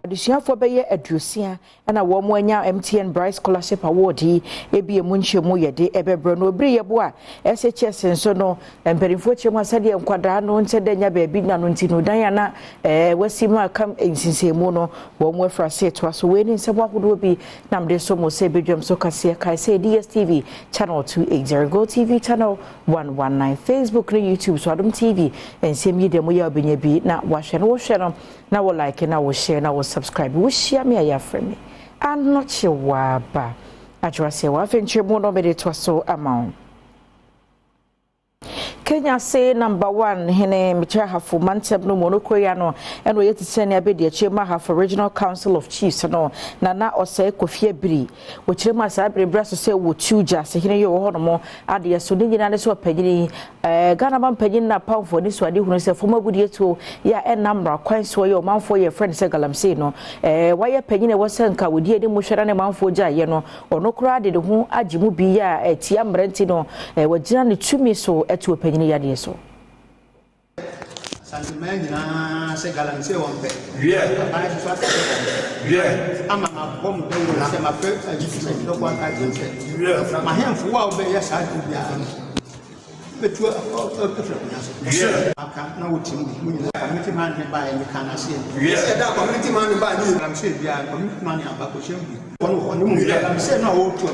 Adisuafo beye aduosia na wo mo anya MTN Bright Scholarship Award yi ebi emu nchemu yede ebebro no obri yebo a SHS nso no mperimfo chemu asade enkwada no ntede nya baabi na no ntino dan ya na wasimu akam ensinsemu no wo mo afrase to aso we ni nsebo ahodo bi namde so mo se bedwam so kase kai se DSTV channel 280 Go TV channel 119 Facebook na YouTube so Adom TV ensem yi dem ya obenya bi na wahwe no wo hwe no na wo like na wo share na wo subscribe wo share me ya frame and not chewa ba ajwase wa fenchemu no be to so amount Kenya say number 1 hene micha hafu mantem no monokoya no eno yeti sene abedi achema hafu Regional Council of Chiefs no na osai kofie biri wo chirema sa biri braso say wo tuja se hene yo ho no mo ade so ni nyina ne so pagini Ghana ban pagini na pamfo ni so ade hunu se foma budie to ya enamra kwan so ye manfo ye friend se galamsey no waye pagini wo senka wo die de mo hwera ne manfo ja ye no ono kura de ho agimu bi ya etia mrenti no wo gina ne tumi so etu pagini ya de so Santimeni na se galamsey wonpe ama mabom de se mape agifise do kwa ka jinse ma hemfo wa obe ya sa du bia betu aka na wotim munyina community man ne ba ya kana se se da community man ne ba ni galamsey bia community man aba ko shembi ono mu galamsey na wo to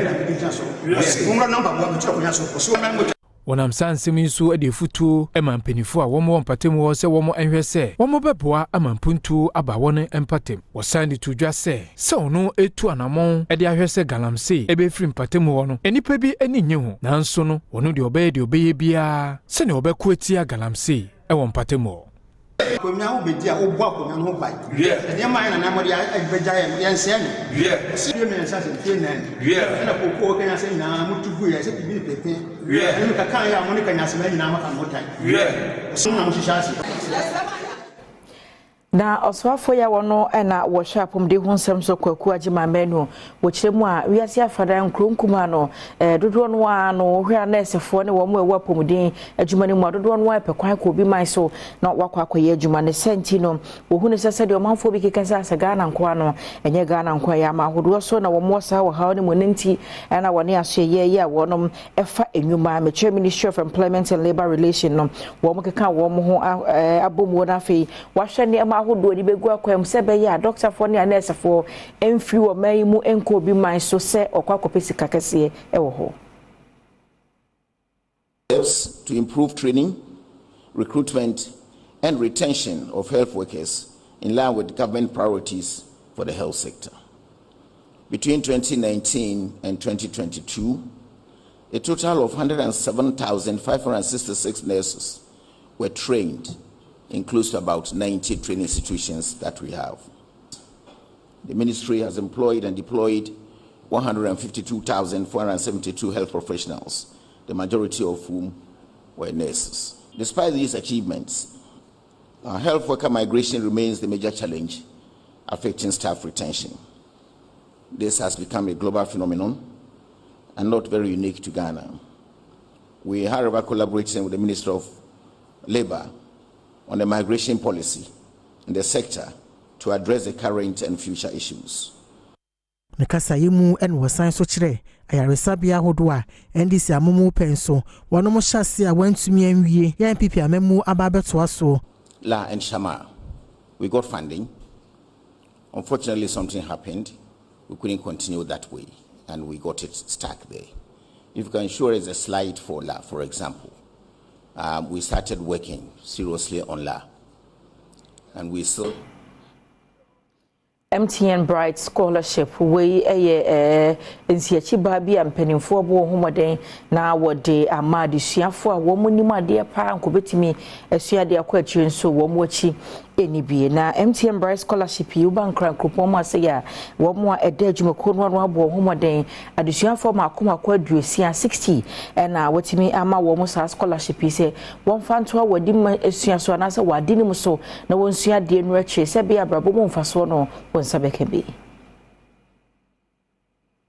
na bi jaso ngro number bo bi choko nyaso so membo Wonam sansem nso ade futuo emampanifo a womo mpatem wo se womo enhwe se womo beboa amampuntu aba won empatem wo sande tudwa se ono etu anamon ade ahwe se galamsey ebe firi mpatem wo no enipa bi ani nye ho nanso no wono de obeye bia se ne obeko atia galamsey wo mpatem wo Komia obedi a obo akomia no bai ene mai na namori agbeja ye nse ne si bi me nsa se tie na na kokko kanya se na mutugu ye se bi pepe ene ka kan ya mo ne kanya se na maka motai so na mo shishasi na oswafo ya wono na wo hwapom de hunsem so kwaku agima menu wo kiremu a wiase afada nkronkuma no dodo no a no hwa na esefo ne wo mo ewa pomuden adwuma ne mu dodo no a pekwan ko bi man so na wakwakoye adwuma ne senti no wo hunu sese de omanfo bi kekasa asaga na nko ano enye ga na nko ya ma hodo so na wo mo sa wo hawo ne mo nenti na wo ne aso ye ya wonom efa enwuma me Ministry of Employment and Labor Relations no wo mo keka wo mo ho abomu na fe wahwe ne ahodo di begu akwam sebe ya doctor for ne nurse for emfiri wo mai mu enko bi man so se okwakopesi kakase ewo ho to improve training, recruitment and retention of health workers in line with government priorities for the health sector. Between 2019 and 2022, a total of 107,566 nurses were trained in close to about 90 training institutions that we have. The ministry has employed and deployed 152,472 health professionals, the majority of whom were nurses. Despite these achievements, health worker migration remains the major challenge affecting staff retention. This has become a global phenomenon and not very unique to Ghana. We are, however, collaborating with the Minister of Labor on the migration policy in the sector to address the current and future issues. Nekasa yemu en wasan so kire ayaresabia hodo a NDC amumu penso wono hyase a wantumi anwie ya MPP amemu ababeto aso La and Shama, we got funding. Unfortunately, something happened. We couldn't continue that way, and we got it stuck there. If you can show us a slide for La, for example. We started working seriously on La, and we saw MTN Bright Scholarship we nsiachi ba bia mpanimfo bo homoden na wode amade suafo a wo munima de pa nkobetimi asuade akwachi nso wo mochi enibie na MTN Bright Scholarship yi bankran kupon ma se ya wo mo eda adwumako no abo homoden adesuafo ma akoma kwa duosia 60 na wotimi ama wo mo sa scholarship yi se won fanto a wadi asuaso na se wadi ni so na won suade enu achi se bia brabo mo mfaso no Sabekebe.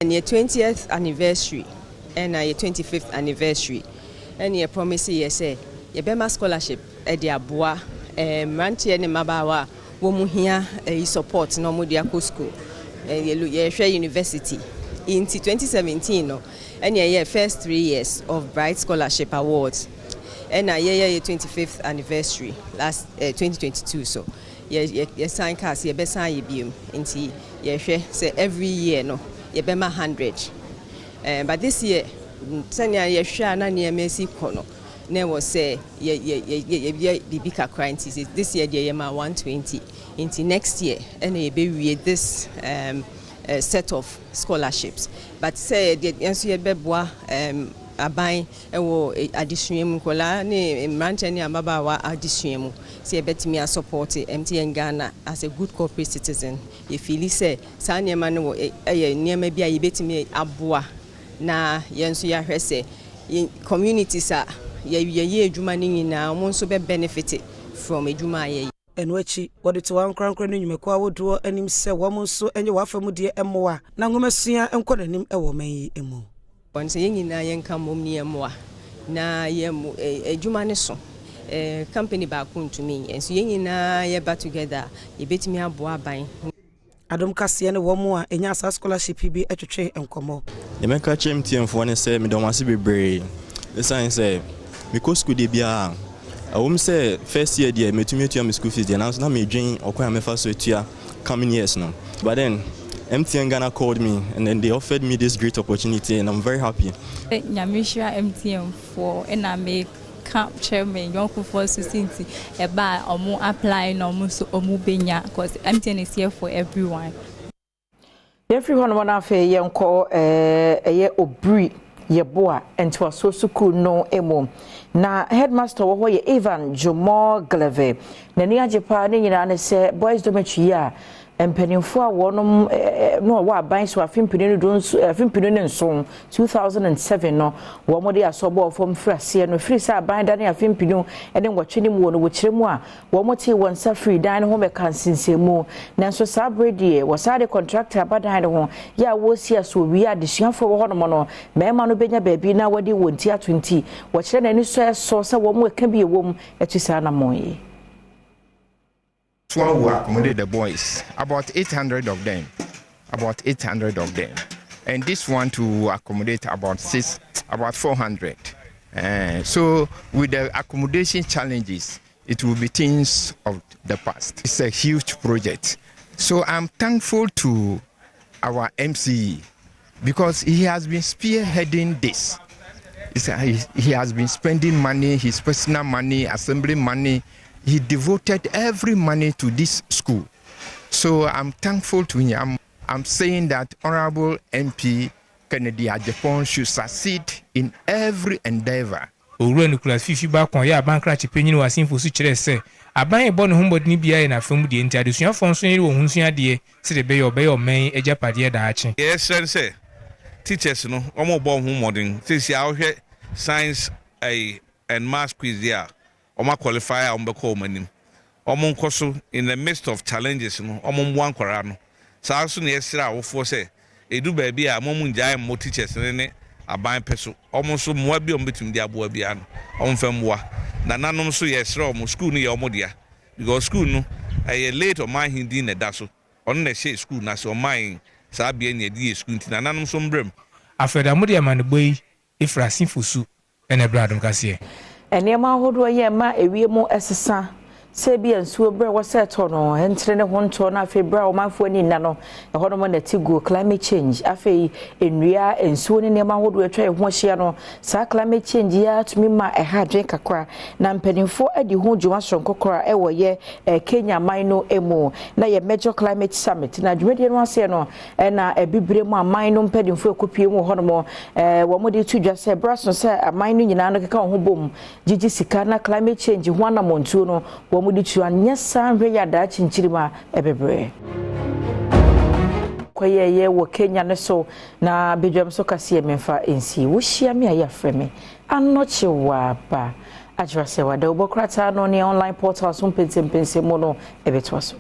And your 20th anniversary and your 25th anniversary and your promise you say your Bema scholarship at the Abua Ranti and Mabawa wo mu hia support no mo dia ko school ye hwe university in 2017 no and ye first 3 years of Bright Scholarship Awards and ye 25th anniversary last 2022 so ye sign cast ye be sign ye biom nti ye hwe say every year no ye be ma 100 but this year sanya ye hwe na ne emesi kono na was say ye bibika crisis this year ye ma 120 into next year and ye be this set of scholarships but say the enso ye beboa aban ewo addition kola ne mranche ne amaba wa addition say betimi a support MTN Ghana as a good corporate citizen ye feel say sa niema no niema bia ye betimi aboa na yenso ya hwese communities a ye adwuma ni nyina mo nso be benefit from adwuma ye enwachi wode to wan krankran no nyumako awodo anim se wo mo nso enye wafamu de emoa na ngomasua enko nanim ewo man yi emu onse ye nyina ye nka mom ni emoa na ye adwuma ne so company ba ko ntumi enso ye nyina ye ba together ye betimi aboa ban Adom kase ne wo mo a enya asa scholarship bi etwetwe enkomo ye menka chem tiemfo ne se me don wase bebre the science say because school de bia say first year there metumi tua me school fees there now na me dwen okwan me fa so tua coming years no but then MTN Ghana called me and then they offered me this great opportunity and I'm very happy. Nyamishia MTN for and I make camp chairman yonku for society eba omo apply no omo so omo benya because MTN is here for everyone. Everyone wanna fe yenko eye obri yeboa ento so school no emo na headmaster wo ye Evan Jomo Gleve na ni ajepa ne nyina ne se boys dormitory a empenifo a wonom no wa ban so afimpinu do afimpinu ne nson 2007 no wo mo de asobo ofom frase no free sa ban da ne afimpinu ene nwotwe mu no wo kiremu a wo mo te won sa free dan ho be kansinsemu nanso sa bredi wo sa de contractor abadan ne ho ya wo si aso wi adesuafo wo hono no mema no benya baabi na wodi wonti a 20 wo kire na ni so sa wo mo ka bi ewom etisa na moye. One who accommodate the boys, about 800 of them, and this one to accommodate about 400. So with the accommodation challenges, it will be things of the past. It's a huge project. So I'm thankful to our MCE because he has been spearheading this. He has been spending money, his personal money, assembly money. He devoted every money to this school. So I'm thankful to him. I'm saying that Honorable MP Kennedy Ajapon should succeed in every endeavor. Owura nukula fifi ba kon ya bankra chipenyin wasinfo su kire se aban ebo ne hombod ni bia na fam de nti adesuafo nso yiri wo hunsu ade se de be yo men ejapade da achi. Yes sense teachers no omo bo hu modern since ya hwe science and maths quiz there omo qualify omo be call manim omo nkoso in the midst of challenges no omo mbo ankwara no saa so na yesira awofo se edu ba bia momu njai mo teachers ne aban peso omo so mo abi omo betum dia bo bia no omo famwa na nanom so yesira omo school no ye omo dia because school no late o man hindi na da so on na she school na so man saa bia na di school nti na nanom so mbrem afeda mo de man boy ifrasin fosu ene bradom kase enema hodo ye ma ewie mu esesa se bia nsuo bre wo seto no entre ne honto na afi bra o manfo ni na no e hodo mo na tigo climate change afi enua ensuo ne nema hodo etwa e ho hia no sa climate change ya tumi ma e ha dwen kakra na mpanimfo adi ho dwuma sonkokora e wo ye Kenya man no emu na ye major climate summit na dwumede no ase no na ebibre mu aman no mpanimfo ekopie mu hodo mo wo mo de tudwa se braso se aman no nyina no keka ho bom gigi sika na climate change ho na montuo no mudi anya sanwe ya da chinchirima ebebre koyeye wo Kenya ne so na Badwam so kase emfa ensi wo hia me aye freme anoche wa ba ajwa se wa da obokrata no ne online portal so mpensempense mo no ebeto so